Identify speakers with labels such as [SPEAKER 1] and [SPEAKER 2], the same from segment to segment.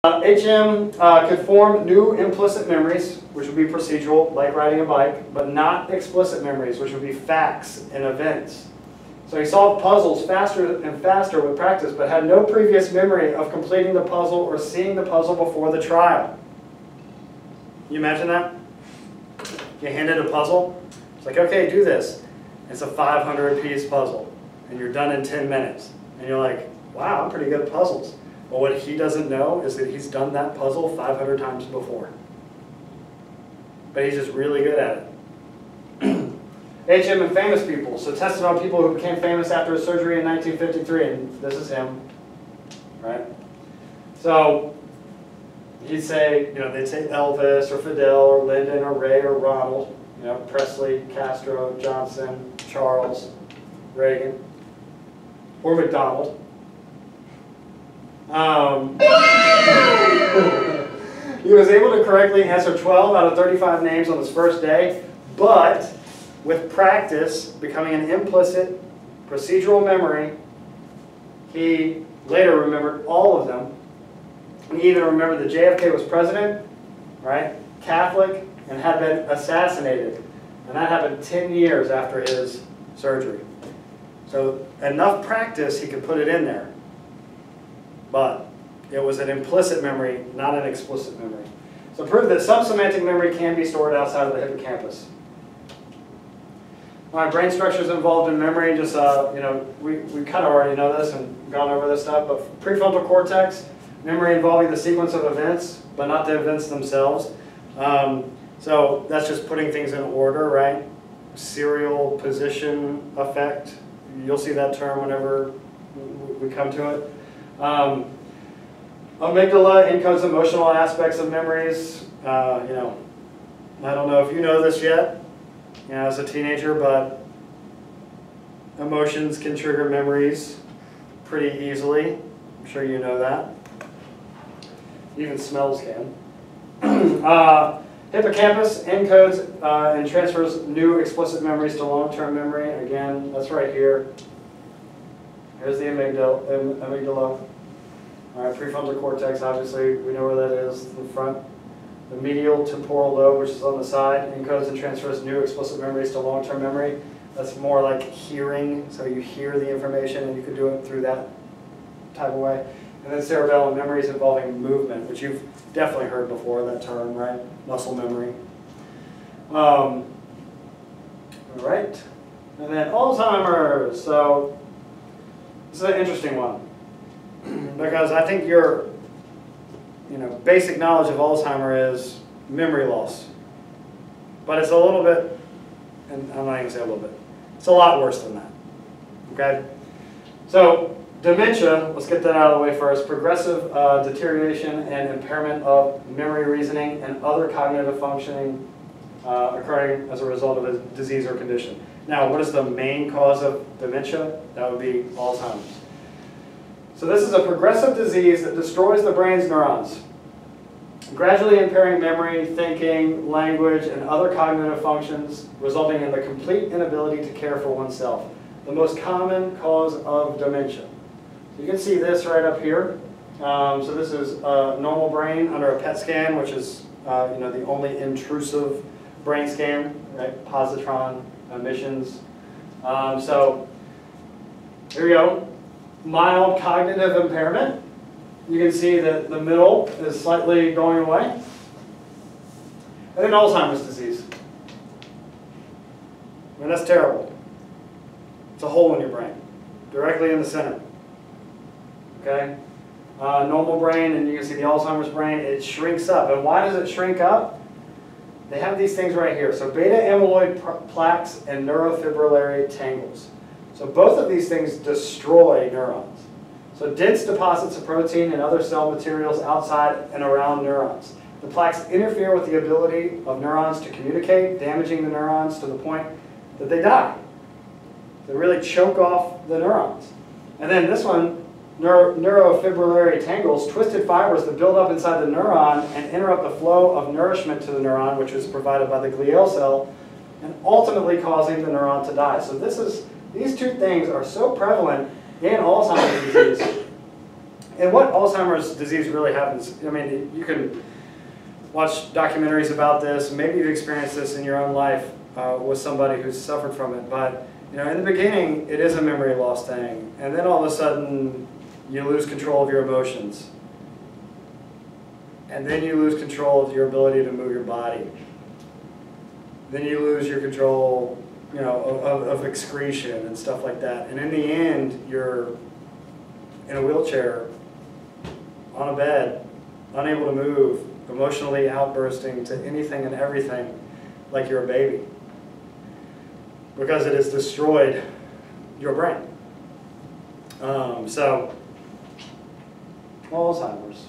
[SPEAKER 1] HM could form new implicit memories, which would be procedural, like riding a bike, but not explicit memories, which would be facts and events. So he solved puzzles faster and faster with practice, but had no previous memory of completing the puzzle or seeing the puzzle before the trial. Can you imagine that? You handed a puzzle, it's like, okay, do this. It's a 500-piece puzzle, and you're done in 10 minutes. And you're like, wow, I'm pretty good at puzzles. But what he doesn't know is that he's done that puzzle 500 times before. But he's just really good at it. HM and famous people. So tested on people who became famous after a surgery in 1953, and this is him, right? So he'd say, they'd say Elvis or Fidel or Lyndon or Ray or Ronald, Presley, Castro, Johnson, Charles, Reagan, or McDonald. He was able to correctly answer 12 out of 35 names on his first day, but with practice becoming an implicit procedural memory, he later remembered all of them. He even remembered that JFK was president, right, Catholic, and had been assassinated. And that happened 10 years after his surgery. So enough practice, he could put it in there. But it was an implicit memory, not an explicit memory. So prove that some semantic memory can be stored outside of the hippocampus. All right, brain structures involved in memory, just, we kind of already know this and gone over this stuff, but prefrontal cortex, memory involving the sequence of events, but not the events themselves. So that's just putting things in order, right? Serial position effect. You'll see that term whenever we come to it. Amygdala encodes emotional aspects of memories. I don't know if you know this yet, as a teenager, but emotions can trigger memories pretty easily. I'm sure you know that. Even smells can. Hippocampus encodes and transfers new explicit memories to long-term memory. Again, that's right here. Here's the amygdala. All right, prefrontal cortex, obviously, we know where that is, in the front. The medial temporal lobe, which is on the side, encodes and transfers new explicit memories to long-term memory. That's more like hearing, so you hear the information and you could do it through that type of way. And then cerebellum, memories involving movement, which you've definitely heard before, that term, right? Muscle memory. All right, and then Alzheimer's. So this is an interesting one, because I think your basic knowledge of Alzheimer is memory loss. But it's a little bit, and I'm not even going to say a little bit, it's a lot worse than that, okay? So dementia, let's get that out of the way first. Progressive deterioration and impairment of memory, reasoning, and other cognitive functioning occurring as a result of a disease or condition. Now, what is the main cause of dementia? That would be Alzheimer's. So this is a progressive disease that destroys the brain's neurons, gradually impairing memory, thinking, language, and other cognitive functions, resulting in the complete inability to care for oneself. The most common cause of dementia. So you can see this right up here. So this is a normal brain under a PET scan, which is the only intrusive brain scan, right? Positron emissions. So here we go. Mild cognitive impairment. You can see that the middle is slightly going away. And then Alzheimer's disease. I mean, that's terrible. It's a hole in your brain, directly in the center. Okay? Normal brain, and you can see the Alzheimer's brain, it shrinks up. And why does it shrink up? They have these things right here. So beta amyloid plaques and neurofibrillary tangles. So both of these things destroy neurons. So dense deposits of protein and other cell materials outside and around neurons. The plaques interfere with the ability of neurons to communicate, damaging the neurons to the point that they die. They really choke off the neurons. And then this one, neurofibrillary tangles, twisted fibers that build up inside the neuron and interrupt the flow of nourishment to the neuron, which is provided by the glial cell, and ultimately causing the neuron to die. So these two things are so prevalent in Alzheimer's disease. And what Alzheimer's disease really happens, I mean, you can watch documentaries about this, maybe you've experienced this in your own life with somebody who's suffered from it, but in the beginning, it is a memory loss thing, and then all of a sudden, you lose control of your emotions. And then you lose control of your ability to move your body. Then you lose your control, of excretion and stuff like that. And in the end, you're in a wheelchair, on a bed, unable to move, emotionally outbursting to anything and everything like you're a baby. Because it has destroyed your brain. So, Alzheimer's.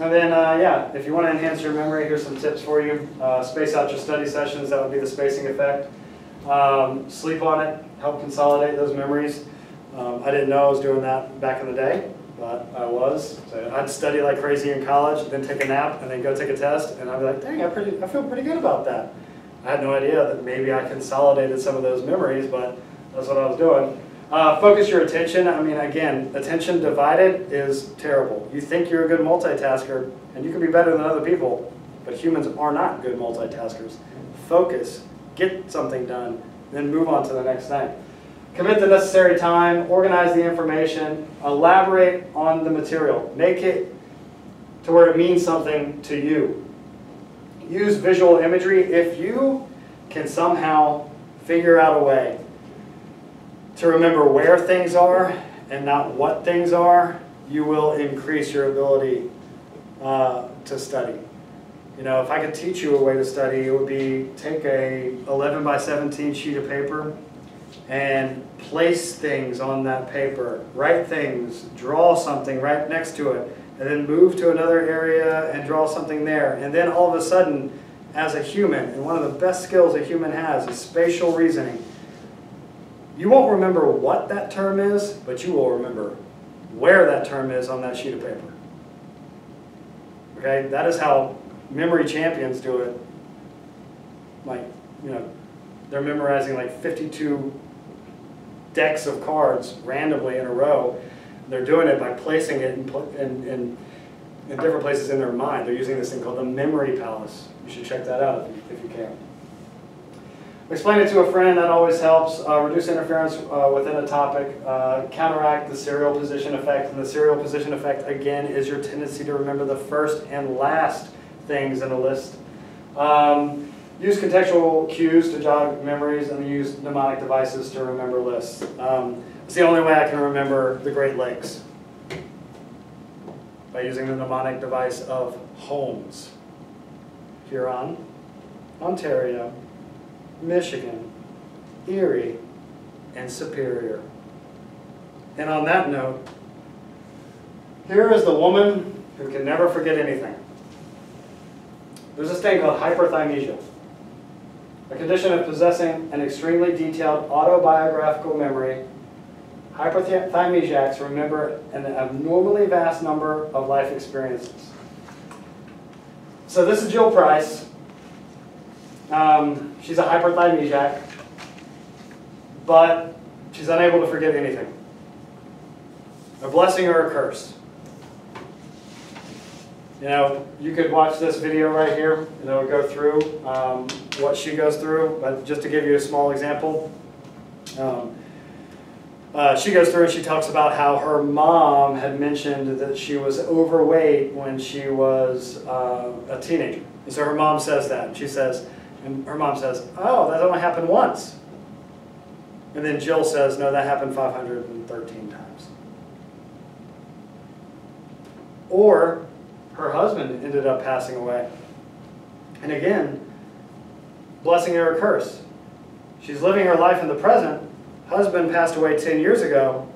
[SPEAKER 1] And then, yeah, if you want to enhance your memory, here's some tips for you. Space out your study sessions, that would be the spacing effect. Sleep on it, help consolidate those memories. I didn't know I was doing that back in the day, but I was. So I'd study like crazy in college, then take a nap, and then go take a test, and I'd be like, dang, I feel pretty good about that. I had no idea that maybe I consolidated some of those memories, but that's what I was doing. Focus your attention. I mean, again, attention divided is terrible. You think you're a good multitasker, and you can be better than other people, but humans are not good multitaskers. Focus, get something done, then move on to the next thing. Commit the necessary time, organize the information, elaborate on the material. Make it to where it means something to you. Use visual imagery. If you can somehow figure out a way to remember where things are and not what things are, you will increase your ability to study. If I could teach you a way to study, it would be take a 11 by 17 sheet of paper and place things on that paper. Write things, draw something right next to it, and then move to another area and draw something there. And then all of a sudden, as a human, and one of the best skills a human has is spatial reasoning. You won't remember what that term is, but you will remember where that term is on that sheet of paper. Okay, that is how memory champions do it. Like, they're memorizing like 52 decks of cards randomly in a row. They're doing it by placing it in different places in their mind. They're using this thing called the memory palace. You should check that out if you can. Explain it to a friend, that always helps. Reduce interference within a topic. Counteract the serial position effect. And the serial position effect, again, is your tendency to remember the first and last things in a list. Use contextual cues to jog memories, and use mnemonic devices to remember lists. It's the only way I can remember the Great Lakes, by using the mnemonic device of homes. Huron, Ontario, Michigan, Erie, and Superior. And on that note, here is the woman who can never forget anything. There's this thing called hyperthymesia, a condition of possessing an extremely detailed autobiographical memory. Hyperthymesiacs remember an abnormally vast number of life experiences. So this is Jill Price. She's a hyperthymesiac, but she's unable to forget anything. A blessing or a curse. You could watch this video right here, and it will go through what she goes through, but just to give you a small example. She goes through and she talks about how her mom had mentioned that she was overweight when she was a teenager. And so her mom says that, and her mom says, oh, that only happened once. And then Jill says, no, that happened 513 times. Or her husband ended up passing away. And again, blessing or a curse. She's living her life in the present. Husband passed away 10 years ago.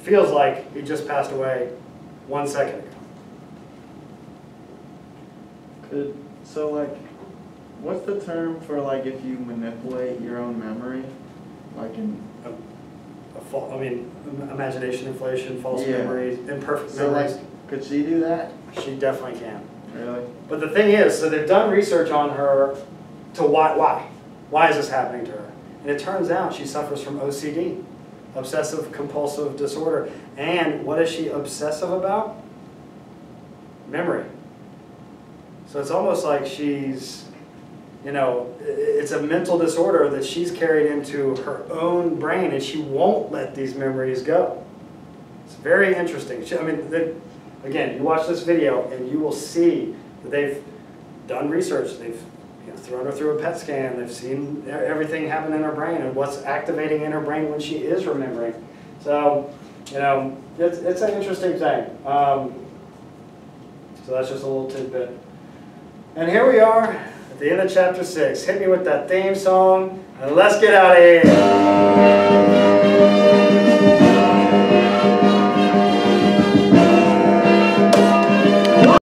[SPEAKER 1] Feels like he just passed away 1 second ago.
[SPEAKER 2] So what's the term for if you manipulate your own memory?
[SPEAKER 1] Imagination inflation, false memories, imperfect memories.
[SPEAKER 2] Could she do that?
[SPEAKER 1] She definitely can.
[SPEAKER 2] Really?
[SPEAKER 1] But the thing is, so they've done research on her to why is this happening to her? And it turns out she suffers from OCD. obsessive compulsive disorder. And what is she obsessive about? Memory. So it's almost like she's, you know, it's a mental disorder that she's carried into her own brain, and she won't let these memories go. It's very interesting. I mean, again, you watch this video and you will see that they've done research. They've thrown her through a PET scan. They've seen everything happen in her brain and what's activating in her brain when she is remembering. So, you know, it's an interesting thing. So that's just a little tidbit. And here we are at the end of chapter 6. Hit me with that theme song and let's get out of here.